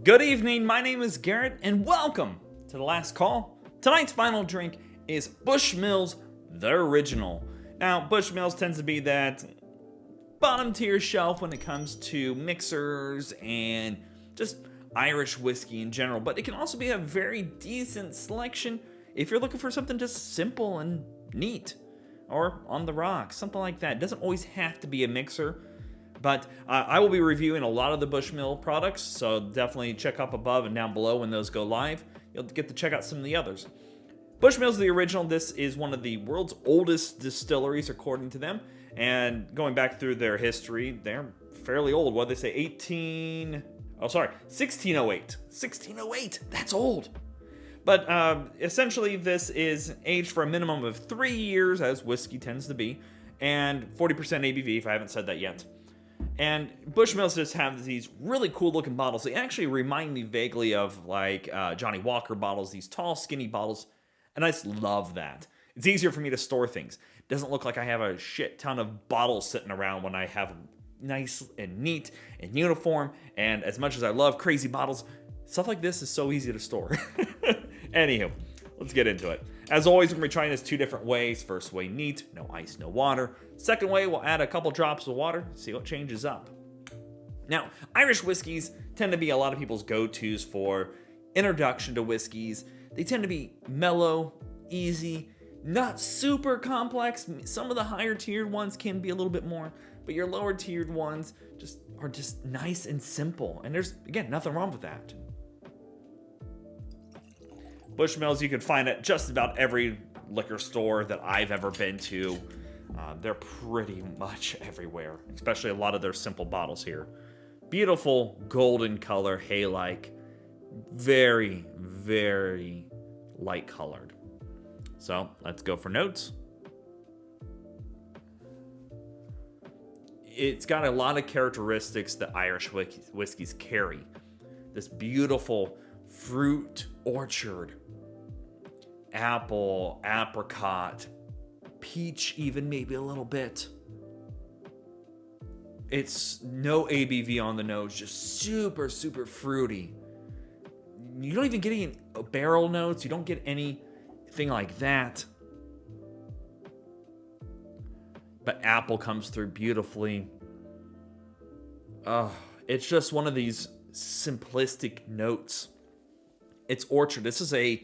Good evening, my name is Garrett, and welcome to The Last Call. Tonight's final drink is Bushmills, the original. Now, Bushmills tends to be that bottom tier shelf when it comes to mixers and just Irish whiskey in general, but it can also be a very decent selection if you're looking for something just simple and neat, or on the rocks, something like that. It doesn't always have to be a mixer. But I will be reviewing a lot of the Bushmill products, so definitely check up above and down below when those go live. You'll get to check out some of the others. Bushmills, the original, this is one of the world's oldest distilleries, according to them. And going back through their history, they're fairly old. What did they say? 1608. 1608, that's old. But essentially, this is aged for a minimum of 3 years, as whiskey tends to be, and 40% ABV, if I haven't said that yet. And Bushmills just have these really cool looking bottles. They actually remind me vaguely of like Johnny Walker bottles, these tall, skinny bottles. And I just love that. It's easier for me to store things. It doesn't look like I have a shit ton of bottles sitting around when I have them nice and neat and uniform. And as much as I love crazy bottles, stuff like this is so easy to store. Anywho, let's get into it. As always, we're going to be trying this 2 different ways. First way, neat, no ice, no water. Second way, we'll add a couple drops of water, see what changes up. Now, Irish whiskeys tend to be a lot of people's go-tos for introduction to whiskeys. They tend to be mellow, easy, not super complex. Some of the higher tiered ones can be a little bit more, but your lower tiered ones are just nice and simple. And there's, again, nothing wrong with that. Bushmills you can find at just about every liquor store that I've ever been to. They're pretty much everywhere, especially a lot of their simple bottles here. Beautiful golden color, hay-like, very, very light colored. So let's go for notes. It's got a lot of characteristics that Irish whiskeys carry. This beautiful fruit orchard, apple, apricot, peach, even maybe a little bit. It's no ABV on the nose, just super, super fruity. You don't even get any barrel notes. You don't get anything like that. But apple comes through beautifully. It's just one of these simplistic notes. It's orchard. This is a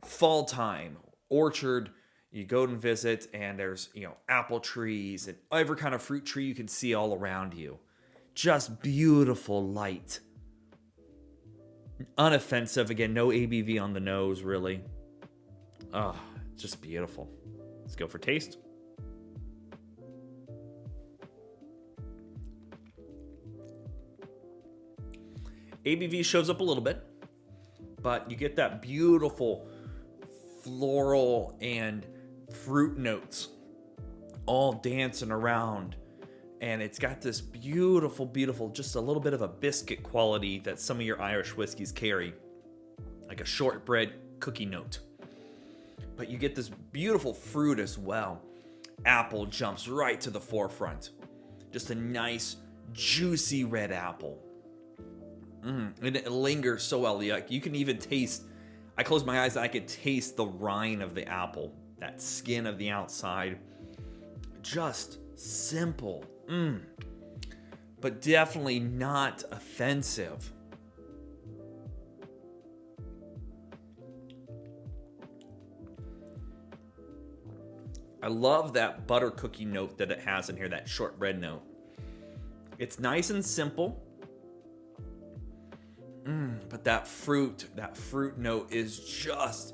fall time orchard. You go and visit, and there's, apple trees and every kind of fruit tree you can see all around you. Just beautiful light. Unoffensive. Again, no ABV on the nose, really. Just beautiful. Let's go for taste. ABV shows up a little bit, but you get that beautiful floral and fruit notes all dancing around, and it's got this beautiful, just a little bit of a biscuit quality that some of your Irish whiskeys carry, like a shortbread cookie note. But you get this beautiful fruit as well. Apple jumps right to the forefront. Just a nice, juicy red apple. And it lingers so well. You can even taste, I close my eyes and I could taste the rind of the apple, that skin of the outside. Just simple. But definitely not offensive. I love that butter cookie note that it has in here, that shortbread note. It's nice and simple. But that fruit note is just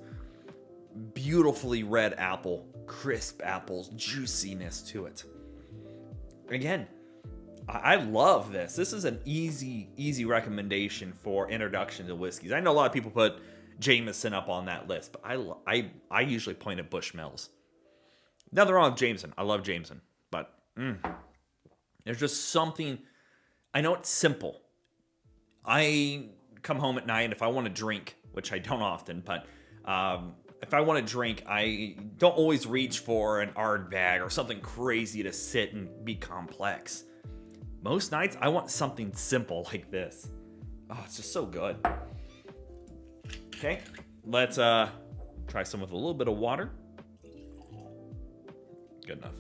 beautifully red apple, crisp apples, juiciness to it. Again, I love this. This is an easy recommendation for introduction to whiskeys. I know a lot of people put Jameson up on that list, but I usually point at Bushmills. Nothing wrong with Jameson. I love Jameson, but there's just something. I know it's simple. I come home at night, and if I want to drink, which I don't often, but if I want to drink, I don't always reach for an Ardbeg or something crazy to sit and be complex. Most nights, I want something simple like this. Oh, it's just so good. Okay, let's try some with a little bit of water. Good enough.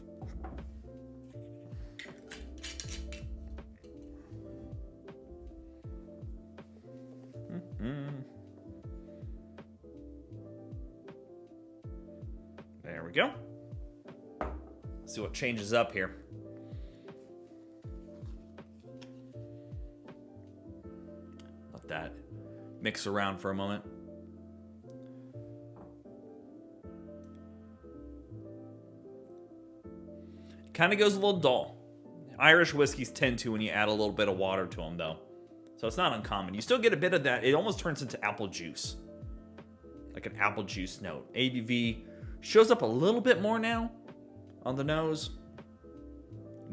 There we go. Let's see what changes up here. Let that mix around for a moment. Kind of goes a little dull. Irish whiskeys tend to when you add a little bit of water to them, though. So it's not uncommon. You still get a bit of that. It almost turns into apple juice. Like an apple juice note. ABV shows up a little bit more now on the nose.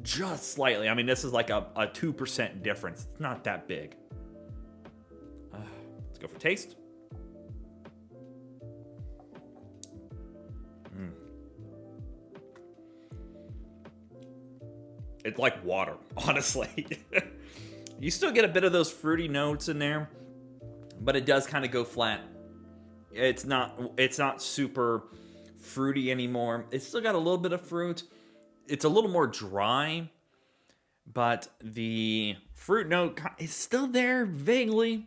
Just slightly. I mean, this is like a 2% difference. It's not that big. Let's go for taste. It's like water, honestly. You still get a bit of those fruity notes in there, but it does kind of go flat. It's not super fruity anymore. It's still got a little bit of fruit. It's a little more dry, but the fruit note is still there vaguely.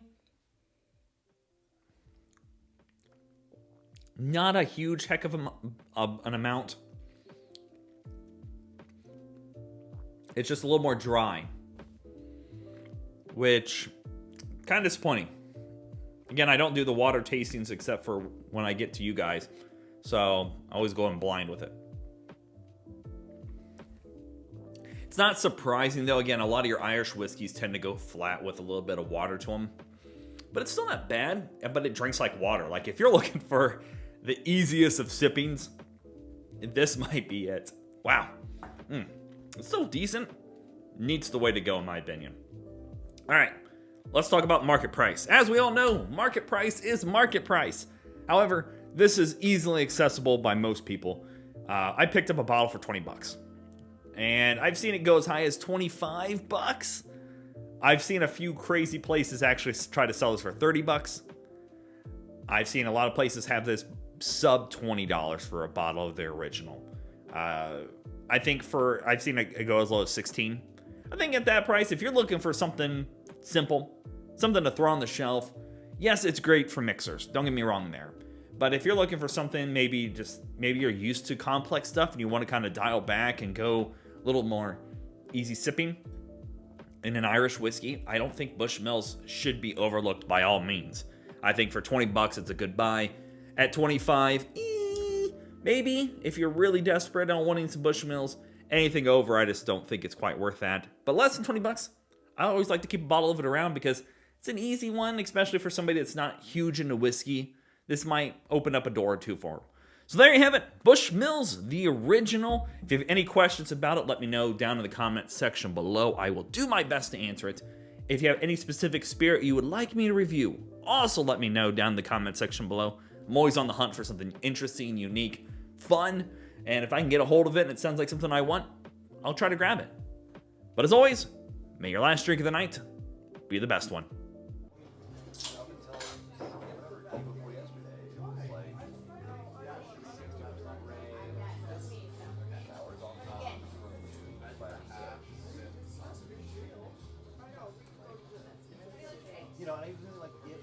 Not a huge heck of an amount. It's just a little more dry, which kind of disappointing. Again, I don't do the water tastings except for when I get to you guys, so I always go in blind with it. It's not surprising, though. Again, a lot of your Irish whiskeys tend to go flat with a little bit of water to them, but it's still not bad, but it drinks like water. Like, if you're looking for the easiest of sippings, this might be it. Wow. It's still decent. Neat's the way to go, in my opinion. All right, let's talk about market price. As we all know, market price is market price. However, this is easily accessible by most people. I picked up a bottle for $20, and I've seen it go as high as $25. I've seen a few crazy places actually try to sell this for $30. I've seen a lot of places have this sub $20 for a bottle of the original. I think I've seen it go as low as $16. I think at that price, if you're looking for something simple, something to throw on the shelf, yes, it's great for mixers. Don't get me wrong there. But if you're looking for something, maybe you're used to complex stuff and you want to kind of dial back and go a little more easy sipping in an Irish whiskey, I don't think Bushmills should be overlooked by all means. I think for $20, it's a good buy. At $25, maybe if you're really desperate on wanting some Bushmills. Anything over, I just don't think it's quite worth that. But less than $20, I always like to keep a bottle of it around because it's an easy one, especially for somebody that's not huge into whiskey. This might open up a door or two for them. So there you have it, Bushmills, the original. If you have any questions about it, let me know down in the comments section below. I will do my best to answer it. If you have any specific spirit you would like me to review, also let me know down in the comment section below. I'm always on the hunt for something interesting, unique, fun, and if I can get a hold of it and it sounds like something I want, I'll try to grab it. But as always, may your last drink of the night be the best one. You know, I really like it.